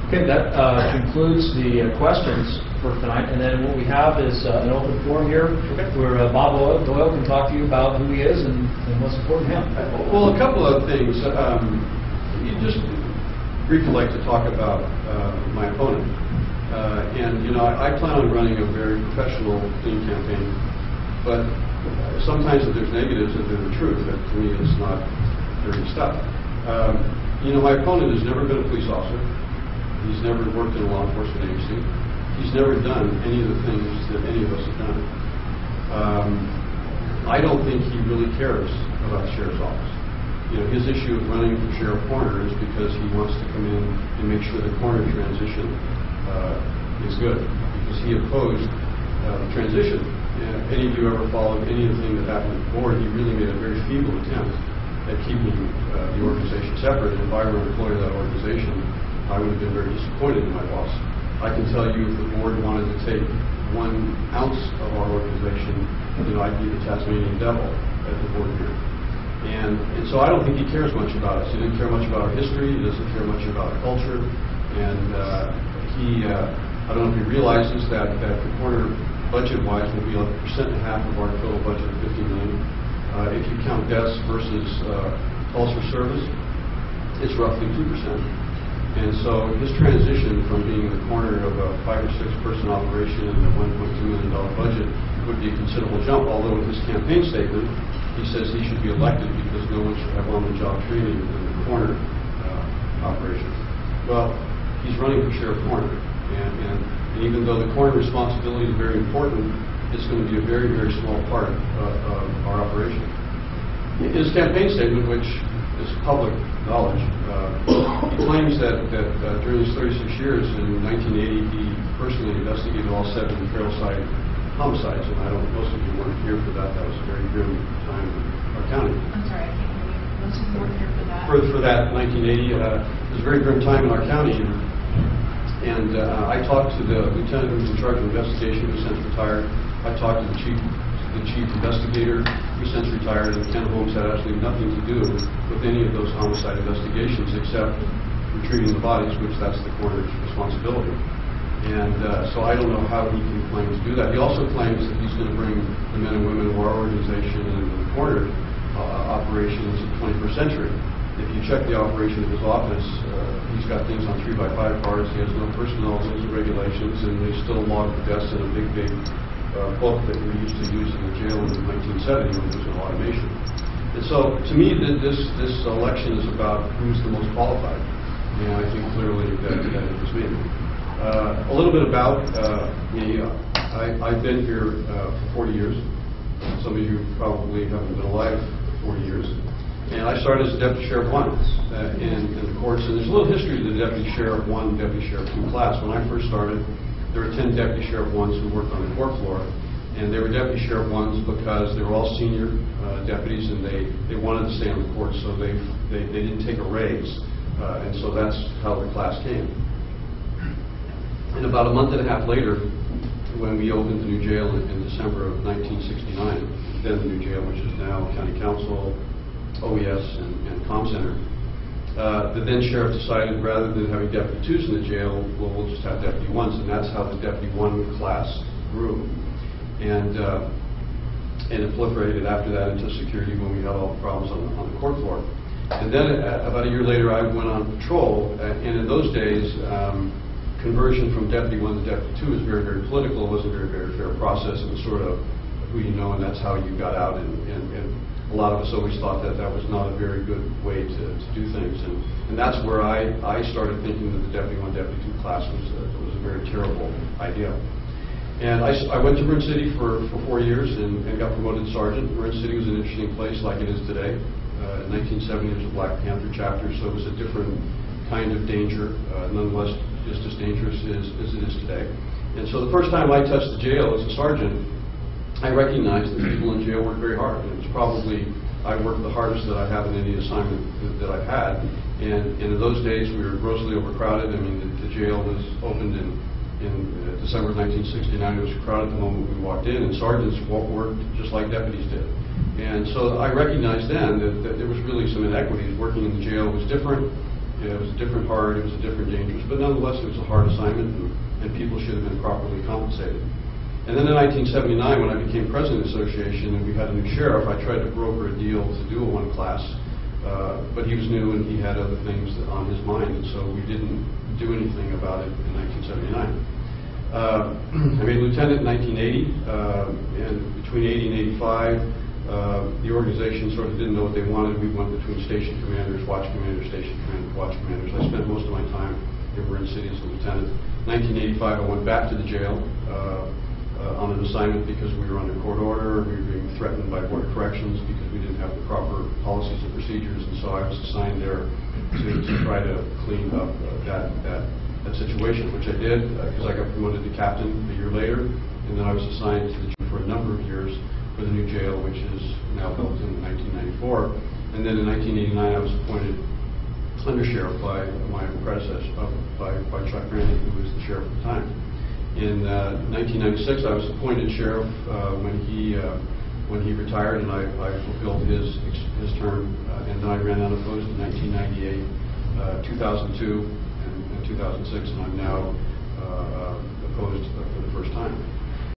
Okay, that concludes the questions for tonight, and then what we have is an open forum here where Bob Doyle can talk to you about who he is and what's important to him. Well, a couple of things. You just briefly like to talk about my opponent. And, you know, I plan on running a very professional, clean campaign, but sometimes if there's negatives, if they're the truth, that to me it's not dirty stuff. You know, my opponent has never been a police officer. He's never worked in a law enforcement agency. He's never done any of the things that any of us have done. I don't think he really cares about the sheriff's office. You know, his issue of running for Sheriff Coroner is because he wants to come in and make sure the coroner transition is good, because he opposed the transition. Any of you ever followed anything that happened at the board, he really made a very feeble attempt at keeping the organization separate. And if I were an employee of that organization, I would have been very disappointed in my boss. I can tell you if the board wanted to take 1 ounce of our organization, you know, I'd be the Tasmanian devil at the board here. And so I don't think he cares much about us. He didn't care much about our history. He doesn't care much about our culture. And I don't know if he realizes that the coroner budget-wise will be like 1.5% of our total budget of $50 million. If you count deaths versus calls for service, it's roughly 2%. And so his transition from being the coroner of a 5 or 6 person operation and a $1.2 million budget would be a considerable jump, although in his campaign statement, he says he should be elected because no one should have on-the-job training in the coroner operation. Well, he's running for Sheriff Coroner, and even though the coroner responsibility is very important, it's going to be a very, very small part of our operation. In his campaign statement, which is public knowledge, he claims that during his 36 years, in 1980, he personally investigated all 7 trailside homicides, and I don't, most of you weren't here for that. That was a very grim time in our county. I'm sorry, I can't hear you. Most of you weren't here for that. For that, 1980, it was a very grim time in our county, and I talked to the lieutenant who was in charge of investigation, who since retired. I talked to the chief investigator, who since retired, and Ken Holmes had absolutely nothing to do with any of those homicide investigations except retrieving the bodies, which that's the coroner's responsibility. And so I don't know how he can claim to do that. He also claims that he's going to bring the men and women of our organization and the coroner operation into the 21st century. If you check the operation of his office, he's got things on 3x5 cars, he has no personnel rules and regulations, and they still log the deaths in a big book that we used to use in the jail in 1970 when there was no automation. And so, to me, this election is about who's the most qualified, and I think clearly that it was me. A little bit about me. I've been here for 40 years. Some of you probably haven't been alive for 40 years. And I started as a Deputy Sheriff 1 in the courts. And there's a little history to the Deputy Sheriff 1, Deputy Sheriff 2 class. When I first started, there were 10 Deputy Sheriff 1s who worked on the court floor. And they were Deputy Sheriff 1s because they were all senior deputies, and they wanted to stay on the court, so they didn't take a raise. And so that's how the class came. And about a month and a half later, when we opened the new jail in December of 1969, then the new jail, which is now County Council, OES, and Comm Center, the then sheriff decided rather than having Deputy 2s in the jail, well, we'll just have Deputy 1s, and that's how the Deputy 1 class grew. And it proliferated after that into security when we had all the problems on the court floor. And then about a year later, I went on patrol, and in those days, conversion from Deputy 1 to Deputy 2 is very, very political. It wasn't a very, very fair process. It was sort of who you know, and that's how you got out. And a lot of us always thought that that was not a very good way to do things. And that's where I started thinking that the Deputy 1, Deputy 2 class was a very terrible idea. And I went to Marin City for 4 years and got promoted to sergeant. Marin City was an interesting place, like it is today. In 1970, there was a Black Panther chapter, so it was a different kind of danger, nonetheless just as dangerous as it is today. And so the first time I touched the jail as a sergeant, I recognized that people in jail work very hard. And it's probably, I worked the hardest that I have in any assignment that I've had. And in those days, we were grossly overcrowded. I mean, the jail was opened in December 1969. It was crowded the moment we walked in, and sergeants worked just like deputies did. And so I recognized then that there was really some inequities. Working in the jail was different, It was a different hard, it was a different dangerous, but nonetheless it was a hard assignment, and people should have been properly compensated. And then in 1979, when I became president of the association and we had a new sheriff, I tried to broker a deal to do a one class, but he was new and he had other things on his mind, and so we didn't do anything about it in 1979. I made lieutenant in 1980, and between 80 and 85, the organization sort of didn't know what they wanted. We went between station commanders, watch commanders, station commanders, watch commanders. I spent most of my time in Marin City as a lieutenant. 1985, I went back to the jail on an assignment because we were under court order. We were being threatened by Board of Corrections because we didn't have the proper policies and procedures, and so I was assigned there to try to clean up that situation, which I did because I got promoted to captain a year later, and then I was assigned to the chief for a number of years for the new jail, which is now built in 1994. And then in 1989, I was appointed under sheriff by my predecessor, by Chuck Randy, who was the sheriff at the time. In 1996, I was appointed sheriff when he retired, and I fulfilled his term, and then I ran unopposed in 1998, 2002, and 2006, and I'm now opposed for the first time.